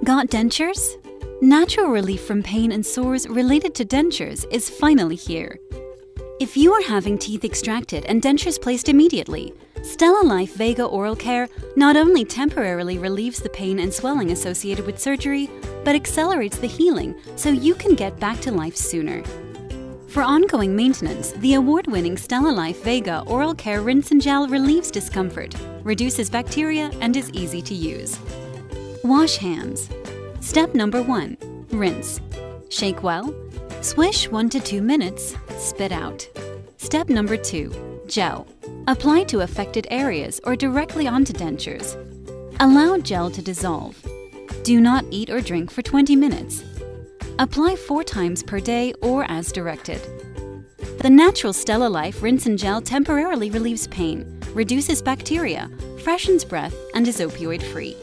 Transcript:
Got dentures? Natural relief from pain and sores related to dentures is finally here. If you are having teeth extracted and dentures placed immediately, StellaLife Vega Oral Care not only temporarily relieves the pain and swelling associated with surgery, but accelerates the healing so you can get back to life sooner. For ongoing maintenance, the award-winning StellaLife Vega Oral Care Rinse and Gel relieves discomfort, reduces bacteria, and is easy to use. Wash hands. Step number 1. Rinse. Shake well. Swish 1 to 2 minutes. Spit out. Step number 2. Gel. Apply to affected areas or directly onto dentures. Allow gel to dissolve. Do not eat or drink for 20 minutes. Apply 4 times per day or as directed. The natural StellaLife Rinse and Gel temporarily relieves pain, reduces bacteria, freshens breath, and is opioid-free.